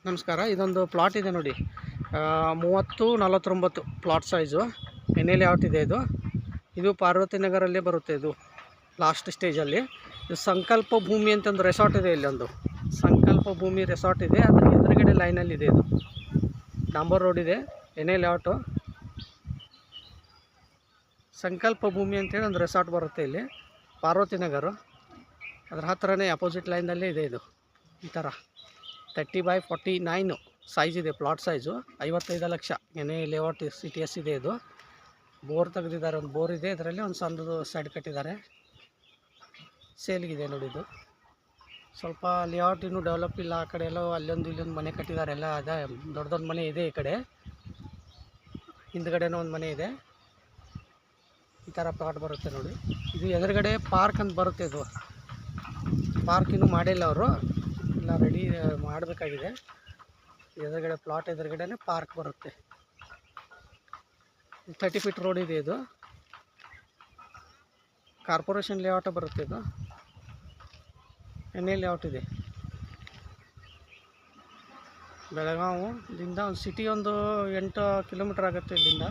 ನಮಸ್ಕಾರ. ಇದೊಂದು ಪ್ಲಾಟ್ ಇದೆ ನೋಡಿ. 30-49 plot size N A layout ಇದೆ. ಇದು ಪಾರ್ವತಿ ನಗರಲ್ಲಿ ಬರುತ್ತೆ. ಇದು ಲಾಸ್ಟ್ ಸ್ಟೇಜಲ್ಲಿ. ಇದು ಸಂಕಲ್ಪ ಭೂಮಿ ಅಂತ ಒಂದು ರೆಸಾರ್ಟ್ ಇದೆ. ಇಲ್ಲೊಂದು ಸಂಕಲ್ಪ ಭೂಮಿ ರೆಸಾರ್ಟ್ ಇದೆ. ಅದರ ಎದುರುಗಡೆ ಲೈನಲ್ಲಿ ಇದೆ. ಇದು ಡಾಂಬರ್ ರೋಡ್ ಇದೆ. ಎನ್ ಎ ಲೇಔಟು ಸಂಕಲ್ಪ ಭೂಮಿ ಅಂತೇಳಿ ಒಂದು ರೆಸಾರ್ಟ್ ಬರುತ್ತೆ ಇಲ್ಲಿ ಪಾರ್ವತಿ ನಗರ. ಅದರ ಹತ್ತಿರನೇ ಅಪೋಸಿಟ್ ಲೈನಲ್ಲೇ ಇದೆ. ಇದು ಈ ಥರ 30x49 ಸೈಜ್ ಇದೆ. Plot size 55 lakh. N A layout CTS ಇದೆ. ಇದು ಬೋರ್ ತೆಗೆದಿದ್ದಾರೆ. ಒಂದು ಬೋರ್ ಇದೆ. ಇದರಲ್ಲಿ ಒಂದು ಸಣ್ಣದು ಸೈಡ್ ಕಟ್ಟಿದ್ದಾರೆ. ಸೇಲ್ಗಿದೆ ನೋಡಿ. ಇದು ಸ್ವಲ್ಪ ಲೇಔಟ್ ಇನ್ನೂ ಡೆವಲಪ್ ಇಲ್ಲ. ಆ ಕಡೆ ಎಲ್ಲ ಅಲ್ಲೊಂದು ಇಲ್ಲೊಂದು ಮನೆ ಕಟ್ಟಿದ್ದಾರೆ. ಎಲ್ಲ ಅದೇ ದೊಡ್ಡ ದೊಡ್ಡ ಮನೆ ಇದೆ. ಈ ಕಡೆ ಹಿಂದ್ಗಡೆನೂ ಒಂದು ಮನೆ ಇದೆ. ಈ ಥರ ಪ್ಲಾಟ್ ಬರುತ್ತೆ ನೋಡಿ. ಇದು ಎದುರುಗಡೆ ಪಾರ್ಕ್ ಅಂತ ಬರುತ್ತೆ. ಇದು ಪಾರ್ಕ್ ಇನ್ನೂ ಮಾಡಿಲ್ಲ ಅವರು, ಎಲ್ಲ ರೆಡಿ ಮಾಡಬೇಕಾಗಿದೆ. ಎದುರುಗಡೆ ಪ್ಲಾಟ್ ಎದುರುಗಡೆನೇ ಪಾರ್ಕ್ ಬರುತ್ತೆ. 30 ಫೀಟ್ ರೋಡ್ ಇದೆ. ಇದು ಕಾರ್ಪೊರೇಷನ್ ಲೇಔಟ್ ಬರುತ್ತೆ. ಇದು ಎನ್ ಎ ಲೇಔಟ್ ಇದೆ. ಬೆಳಗಾವಿಯಿಂದ ಒಂದು ಸಿಟಿ ಒಂದು 8 ಕಿಲೋಮೀಟ್ರ್ ಆಗುತ್ತೆ ಇಲ್ಲಿಂದ.